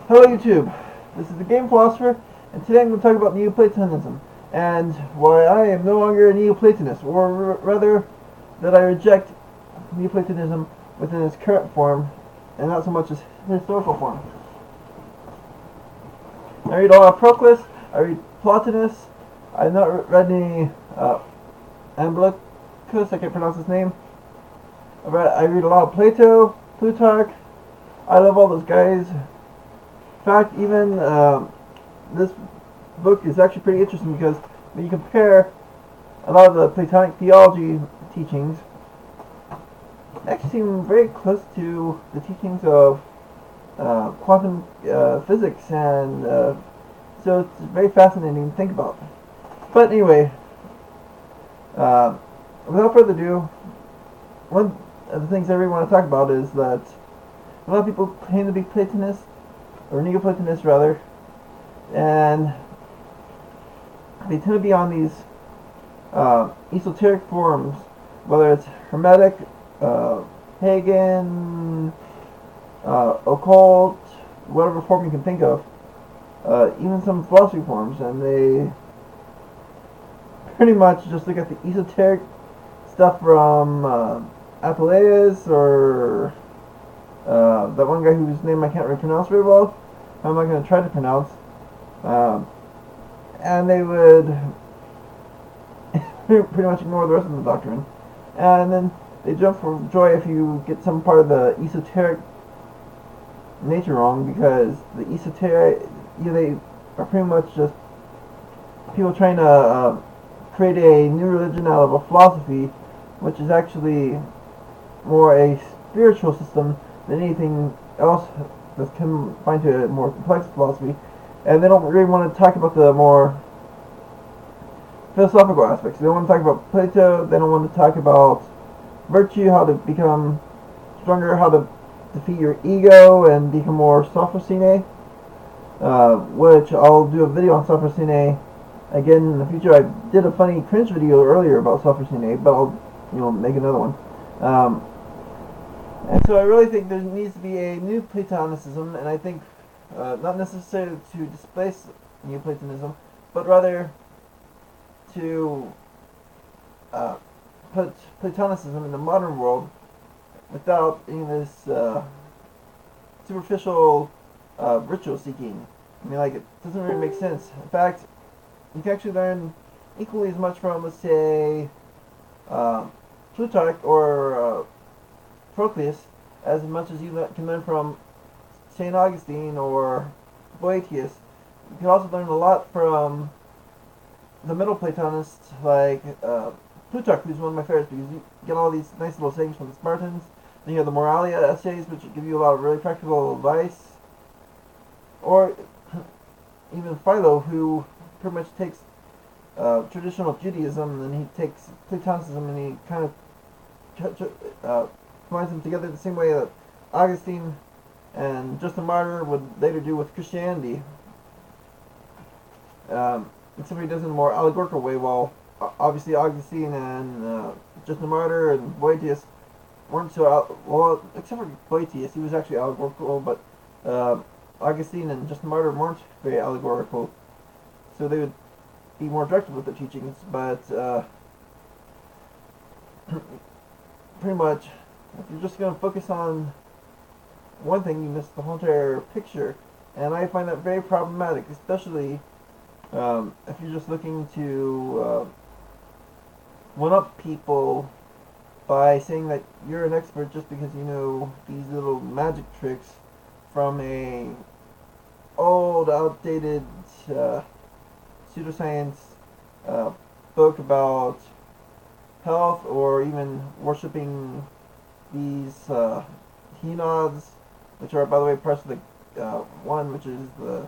Hello YouTube, this is the Game Philosopher, and today I'm going to talk about Neoplatonism, and why I am no longer a Neoplatonist, or rather, that I reject Neoplatonism within its current form, and not so much its historical form. I read a lot of Proclus, I read Plotinus, I've not read any Amblicus, I can't pronounce his name. I read a lot of Plato, Plutarch. I love all those guys. In fact, even this book is actually pretty interesting because when you compare a lot of the Platonic theology teachings, they actually seem very close to the teachings of quantum physics, and so it's very fascinating to think about. But anyway, without further ado, one of the things I really want to talk about is that a lot of people claim to be Platonists, or Neoplatonists rather, and they tend to be on these esoteric forums, whether it's Hermetic, pagan, occult, whatever form you can think of, even some philosophy forms, and they pretty much just look at the esoteric stuff from Apuleius, or that one guy whose name I can't really pronounce very well. I'm not going to try to pronounce. And they would pretty much ignore the rest of the doctrine. And then they jump for joy if you get some part of the esoteric nature wrong, because the esoteric, they are pretty much just people trying to create a new religion out of a philosophy, which is actually more a spiritual system than anything else that's confined to a more complex philosophy. And they don't really want to talk about the more philosophical aspects. They don't want to talk about Plato, they don't want to talk about virtue, how to become stronger, how to defeat your ego and become more sophrosyne, which I'll do a video on sophrosyne again in the future. I did a funny cringe video earlier about sophrosyne, but I'll make another one. And so I really think there needs to be a new Platonism, and I think not necessarily to displace Neoplatonism, but rather to put Platonism in the modern world without any of this superficial ritual seeking. I mean, like, it doesn't really make sense. In fact, you can actually learn equally as much from, let's say, Plutarch or Proclus, as much as you can learn from St. Augustine or Boetius. You can also learn a lot from the Middle Platonists, like Plutarch, who's one of my favorites, because you get all these nice little sayings from the Spartans. Then you have the Moralia essays, which give you a lot of really practical advice. Or even Philo, who pretty much takes traditional Judaism, and he takes Platonism, and he kind of combines them together the same way that Augustine and Justin Martyr would later do with Christianity. Except he does it in a more allegorical way, while obviously Augustine and Justin Martyr and Boetius weren't so well, except for Boetius, he was actually allegorical, but Augustine and Justin Martyr weren't very allegorical, so they would be more directed with the teachings. But pretty much, if you're just going to focus on one thing, you miss the whole entire picture, and I find that very problematic, especially if you're just looking to one-up people by saying that you're an expert just because you know these little magic tricks from a old, outdated pseudoscience book about health, or even worshipping these Henods, which are, by the way, parts of the one, which is the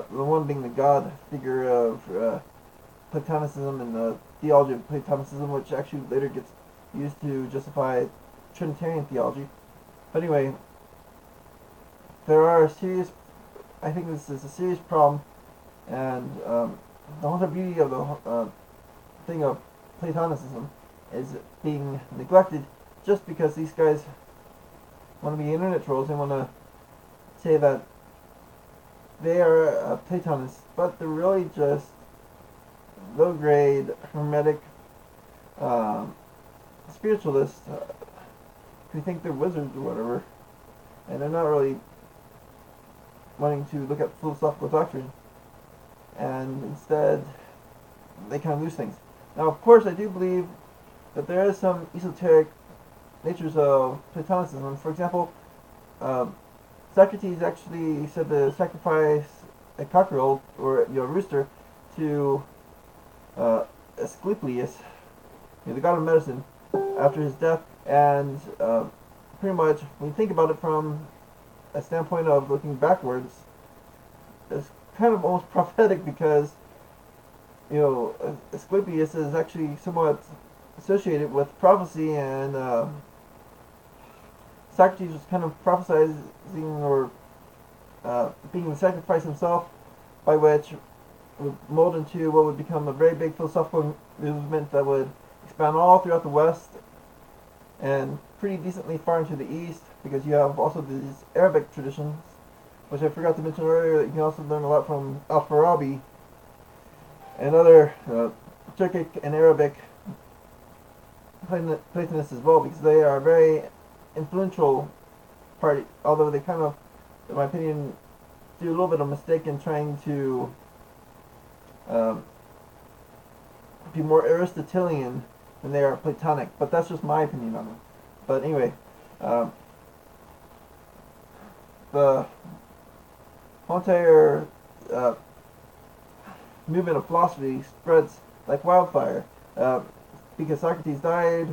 one being the god figure of Platonism and the theology of Platonism, which actually later gets used to justify Trinitarian theology. But anyway, I think this is a serious problem, and the whole beauty of the thing of Platonism is being neglected just because these guys want to be internet trolls. They want to say that they are Platonists, but they're really just low-grade Hermetic um, spiritualists who think they're wizards or whatever, and they're not really wanting to look at philosophical doctrine, and instead they kind of lose things. Now, of course, I do believe that there is some esoteric natures of Platonism. For example, Socrates actually said to sacrifice a cockerel or a rooster to Asclepius, the god of medicine, after his death, and pretty much when you think about it from a standpoint of looking backwards, it's kind of almost prophetic because Asclepius is actually somewhat associated with prophecy, and Socrates was kind of prophesizing or being the sacrifice himself, by which would mold into what would become a very big philosophical movement that would expand all throughout the West and pretty decently far into the East, because you have also these Arabic traditions, which I forgot to mention earlier, that you can also learn a lot from Al-Farabi and other Turkic and Arabic Platonists as well, because they are a very influential party, although they kind of, in my opinion, do a little bit of a mistake in trying to be more Aristotelian than they are Platonic, but that's just my opinion on it. But anyway, the whole entire movement of philosophy spreads like wildfire, because Socrates died,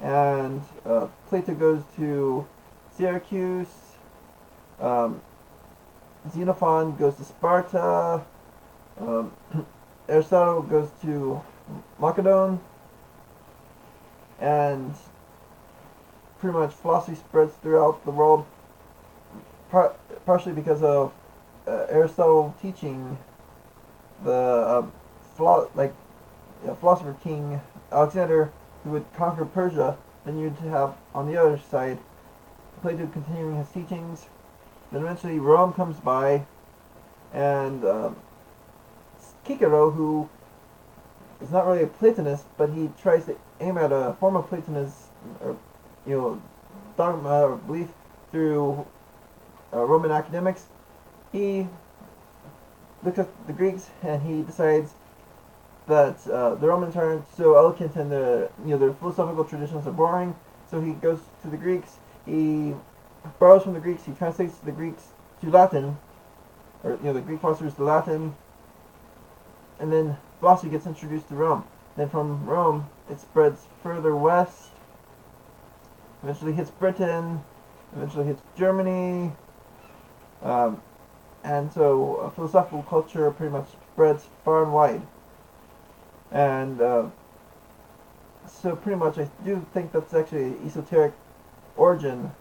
and Plato goes to Syracuse, Xenophon goes to Sparta, Aristotle goes to Macedon, and pretty much philosophy spreads throughout the world, partially because of Aristotle teaching the philosopher king Alexander, who would conquer Persia. Then you'd have on the other side Plato continuing his teachings. Then eventually Rome comes by, and Cicero, who is not really a Platonist, but he tries to aim at a form of Platonism, or dogma or belief through Roman academics. He looks at the Greeks and he decides that the Romans aren't so eloquent and their philosophical traditions are boring. So he goes to the Greeks. He borrows from the Greeks. He translates the Greeks to Latin, or the Greek philosophers to Latin, and then philosophy gets introduced to Rome. Then from Rome, it spreads further west. Eventually hits Britain. Eventually hits Germany. And so philosophical culture pretty much spreads far and wide. And so pretty much I do think that's actually an esoteric origin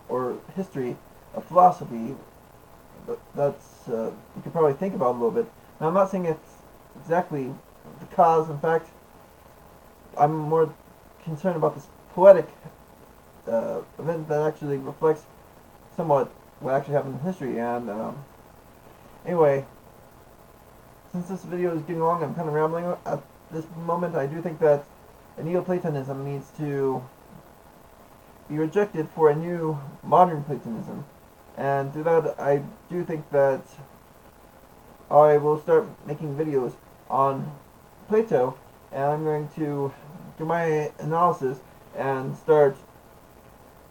or history of philosophy. That's you could probably think about a little bit. Now, I'm not saying it's exactly the cause. In fact, I'm more concerned about this poetic event that actually reflects somewhat what actually happened in history. And anyway, since this video is getting long, I'm kind of rambling at this moment. I do think that Neoplatonism needs to be rejected for a new modern Platonism, and through that I do think that I will start making videos on Plato, and I'm going to do my analysis and start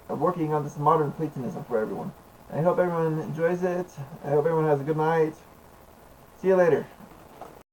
working on this modern Platonism for everyone. I hope everyone enjoys it. I hope everyone has a good night. See you later.